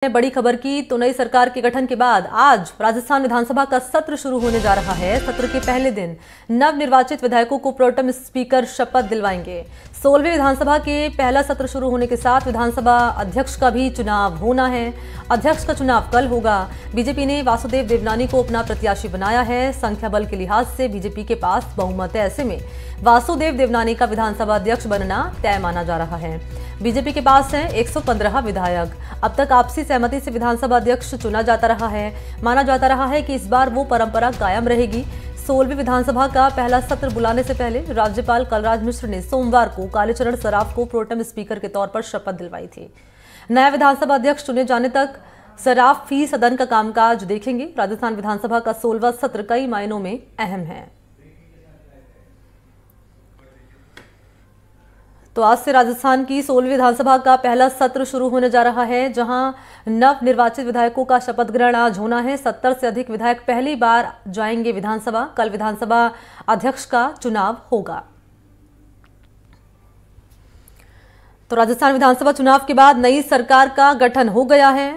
बड़ी खबर की तो नई सरकार के गठन के बाद आज राजस्थान विधानसभा का सत्र शुरू होने जा रहा है। सत्र के पहले दिन नवनिर्वाचित विधायकों को प्रोटेम स्पीकर शपथ दिलवाएंगे। 16वीं विधानसभा के पहला सत्र शुरू होने के साथ विधानसभा अध्यक्ष का भी चुनाव होना है। अध्यक्ष का चुनाव कल होगा। बीजेपी ने वासुदेव देवनानी को अपना प्रत्याशी बनाया है। संख्या बल के लिहाज से बीजेपी के पास बहुमत है। ऐसे में वासुदेव देवनानी का विधानसभा अध्यक्ष बनना तय माना जा रहा है। बीजेपी के पास हैं 115 विधायक। अब तक आपसी सहमति से विधानसभा अध्यक्ष चुना जाता रहा है। माना जाता रहा है कि इस बार वो परंपरा कायम रहेगी। 16वीं विधानसभा का पहला सत्र बुलाने से पहले राज्यपाल कलराज मिश्र ने सोमवार को कालीचरण सराफ को प्रोटेम स्पीकर के तौर पर शपथ दिलवाई थी। नया विधानसभा अध्यक्ष चुने जाने तक सराफ ही सदन का कामकाज देखेंगे। राजस्थान विधानसभा का 16वां सत्र कई मायनों में अहम है। तो आज से राजस्थान की 16वीं विधानसभा का पहला सत्र शुरू होने जा रहा है, जहां नव निर्वाचित विधायकों का शपथ ग्रहण आज होना है। 70 से अधिक विधायक पहली बार जाएंगे विधानसभा। कल विधानसभा अध्यक्ष का चुनाव होगा। तो राजस्थान विधानसभा चुनाव के बाद नई सरकार का गठन हो गया है।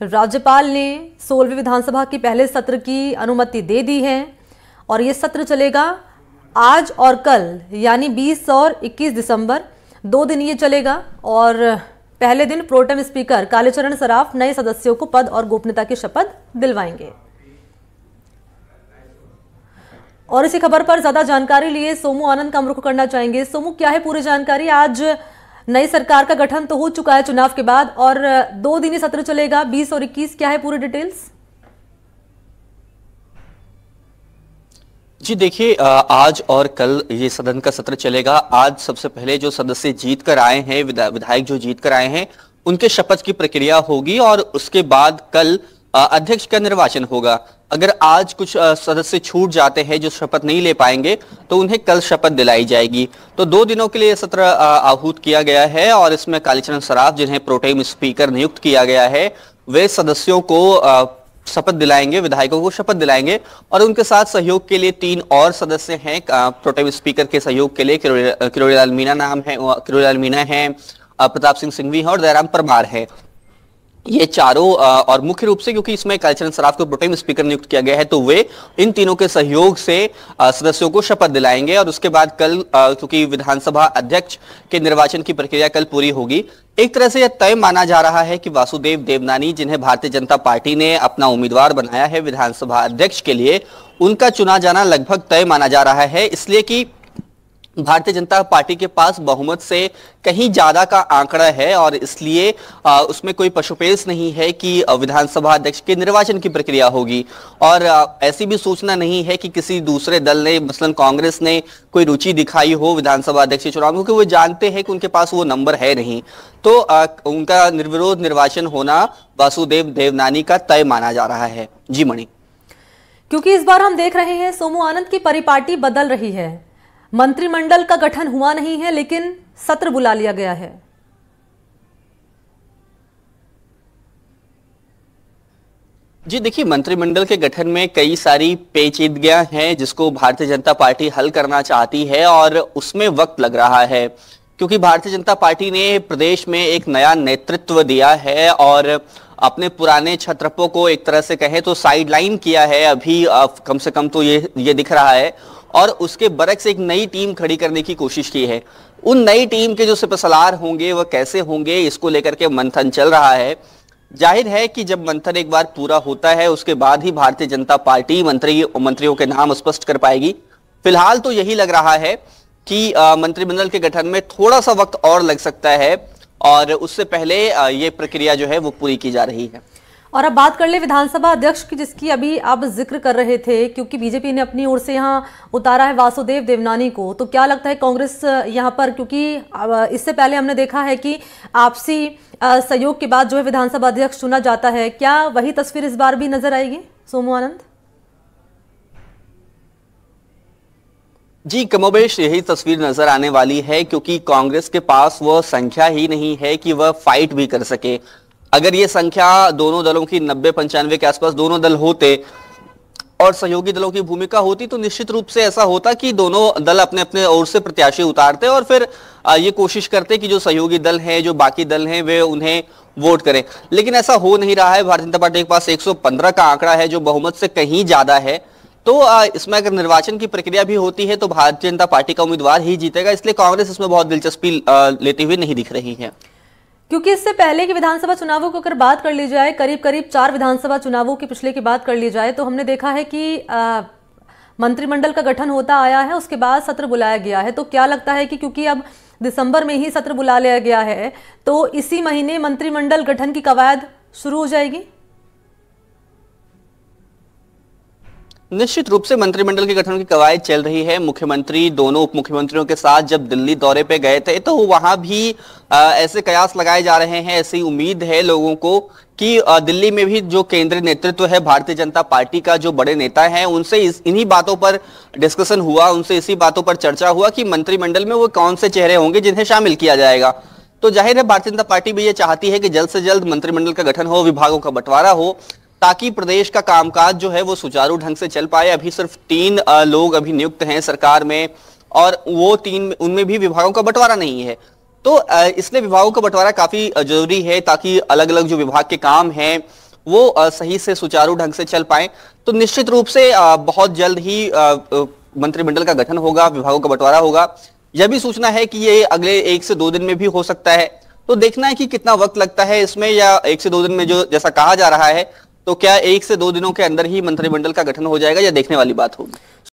राज्यपाल ने 16वीं विधानसभा के पहले सत्र की अनुमति दे दी है और ये सत्र चलेगा आज और कल, यानी 20 और 21 दिसंबर 2 दिन ये चलेगा। और पहले दिन प्रोटेम स्पीकर कालीचरण सराफ नए सदस्यों को पद और गोपनीयता की शपथ दिलवाएंगे। और इसी खबर पर ज्यादा जानकारी लिए सोमू आनंद का रुख करना चाहेंगे। सोमू, क्या है पूरी जानकारी? आज नई सरकार का गठन तो हो चुका है चुनाव के बाद और 2 दिन ही सत्र चलेगा, 20 और 21। क्या है पूरी डिटेल्स? जी देखिए, आज और कल ये सदन का सत्र चलेगा। आज सबसे पहले जो सदस्य जीत कर आए हैं, विधायक जो जीत कर आए हैं, उनके शपथ की प्रक्रिया होगी और उसके बाद कल अध्यक्ष का निर्वाचन होगा। अगर आज कुछ सदस्य छूट जाते हैं जो शपथ नहीं ले पाएंगे तो उन्हें कल शपथ दिलाई जाएगी। तो 2 दिनों के लिए सत्र आहूत किया गया है और इसमें कालीचरण सराफ, जिन्हें प्रोटेम स्पीकर नियुक्त किया गया है, वे सदस्यों को शपथ दिलाएंगे, विधायकों को शपथ दिलाएंगे। और उनके साथ सहयोग के लिए 3 और सदस्य हैं प्रोटेम स्पीकर के सहयोग के लिए। किरोड़ी लाल मीणा है, प्रताप सिंह सिंघवी है और दयाराम परमार है। ये चारों और मुख्य रूप से क्योंकि इसमें कालीचरण सराफ को प्रोटेम स्पीकर नियुक्त किया गया है तो वे इन तीनों के सहयोग से सदस्यों को शपथ दिलाएंगे। और उसके बाद कल क्योंकि विधानसभा अध्यक्ष के निर्वाचन की प्रक्रिया कल पूरी होगी, एक तरह से यह तय माना जा रहा है कि वासुदेव देवनानी, जिन्हें भारतीय जनता पार्टी ने अपना उम्मीदवार बनाया है विधानसभा अध्यक्ष के लिए, उनका चुना जाना लगभग तय माना जा रहा है। इसलिए कि भारतीय जनता पार्टी के पास बहुमत से कहीं ज्यादा का आंकड़ा है और इसलिए उसमें कोई पशुपेश नहीं है कि विधानसभा अध्यक्ष के निर्वाचन की प्रक्रिया होगी। और ऐसी भी सूचना नहीं है कि किसी दूसरे दल ने, मसलन कांग्रेस ने, कोई रुचि दिखाई हो विधानसभा अध्यक्ष के चुनाव में, क्योंकि वो जानते हैं कि उनके पास वो नंबर है नहीं। तो उनका निर्विरोध निर्वाचन होना वासुदेव देवनानी का तय माना जा रहा है। जी मणि, क्योंकि इस बार हम देख रहे हैं सोमू आनंद की परिपाटी बदल रही है। मंत्रिमंडल का गठन हुआ नहीं है लेकिन सत्र बुला लिया गया है। जी देखिए, मंत्रिमंडल के गठन में कई सारी पेचीदगियां हैं जिसको भारतीय जनता पार्टी हल करना चाहती है और उसमें वक्त लग रहा है, क्योंकि भारतीय जनता पार्टी ने प्रदेश में एक नया नेतृत्व दिया है और अपने पुराने छत्रपों को एक तरह से कहें तो साइडलाइन किया है। अभी कम से कम तो ये दिख रहा है और उसके बरक्स एक नई टीम खड़ी करने की कोशिश की है। उन नई टीम के जो सिपहसालार होंगे वह कैसे होंगे, इसको लेकर के मंथन चल रहा है। जाहिर है कि जब मंथन एक बार पूरा होता है उसके बाद ही भारतीय जनता पार्टी मंत्रियों के नाम स्पष्ट कर पाएगी। फिलहाल तो यही लग रहा है कि मंत्रिमंडल के गठन में थोड़ा सा वक्त और लग सकता है और उससे पहले ये प्रक्रिया जो है वो पूरी की जा रही है। और अब बात कर ले विधानसभा अध्यक्ष की, जिसकी अभी आप जिक्र कर रहे थे, क्योंकि बीजेपी ने अपनी ओर से यहां उतारा है वासुदेव देवनानी को। तो क्या लगता है कांग्रेस यहां पर, क्योंकि इससे पहले हमने देखा है कि आपसी सहयोग के बाद जो है विधानसभा अध्यक्ष चुना जाता है, क्या वही तस्वीर इस बार भी नजर आएगी सोमू आनंद? जी, कमोबेश यही तस्वीर नजर आने वाली है, क्योंकि कांग्रेस के पास वह संख्या ही नहीं है कि वह फाइट भी कर सके। अगर ये संख्या दोनों दलों की 90-95 के आसपास दोनों दल होते और सहयोगी दलों की भूमिका होती तो निश्चित रूप से ऐसा होता कि दोनों दल अपने अपने ओर से प्रत्याशी उतारते और फिर ये कोशिश करते कि जो सहयोगी दल हैं, जो बाकी दल हैं, वे उन्हें वोट करें। लेकिन ऐसा हो नहीं रहा है। भारतीय जनता पार्टी के पास 115 का आंकड़ा है, जो बहुमत से कहीं ज्यादा है। तो इसमें अगर निर्वाचन की प्रक्रिया भी होती है तो भारतीय जनता पार्टी का उम्मीदवार ही जीतेगा, इसलिए कांग्रेस इसमें बहुत दिलचस्पी लेती हुई नहीं दिख रही है। क्योंकि इससे पहले के विधानसभा चुनावों को अगर बात कर ली जाए, करीब करीब 4 विधानसभा चुनावों के पिछले की बात कर ली जाए, तो हमने देखा है कि मंत्रिमंडल का गठन होता आया है, उसके बाद सत्र बुलाया गया है। तो क्या लगता है कि क्योंकि अब दिसंबर में ही सत्र बुला लिया गया है, तो इसी महीने मंत्रिमंडल गठन की कवायद शुरू हो जाएगी? निश्चित रूप से मंत्रिमंडल के गठन की कवायद चल रही है। मुख्यमंत्री दोनों उप मुख्यमंत्रियों के साथ जब दिल्ली दौरे पे गए थे तो वहां भी ऐसे कयास लगाए जा रहे हैं, ऐसी उम्मीद है लोगों को कि दिल्ली में भी जो केंद्रीय नेतृत्व है भारतीय जनता पार्टी का, जो बड़े नेता हैं, उनसे इन्हीं बातों पर डिस्कशन हुआ, उनसे इसी बातों पर चर्चा हुआ कि मंत्रिमंडल में वो कौन से चेहरे होंगे जिन्हें शामिल किया जाएगा। तो जाहिर है भारतीय जनता पार्टी भी ये चाहती है कि जल्द से जल्द मंत्रिमंडल का गठन हो, विभागों का बंटवारा हो, ताकि प्रदेश का कामकाज जो है वो सुचारू ढंग से चल पाए। अभी सिर्फ 3 लोग अभी नियुक्त हैं सरकार में, और वो 3 उनमें भी विभागों का बंटवारा नहीं है। तो इसलिए विभागों का बंटवारा काफी जरूरी है, ताकि अलग अलग जो विभाग के काम हैं वो सही से सुचारू ढंग से चल पाए। तो निश्चित रूप से बहुत जल्द ही मंत्रिमंडल का गठन होगा, विभागों का बंटवारा होगा। यह भी सूचना है कि ये अगले 1 से 2 दिन में भी हो सकता है। तो देखना है कि कितना वक्त लगता है इसमें, या 1 से 2 दिन में जो जैसा कहा जा रहा है, तो क्या 1 से 2 दिनों के अंदर ही मंत्रिमंडल का गठन हो जाएगा, या देखने वाली बात होगी।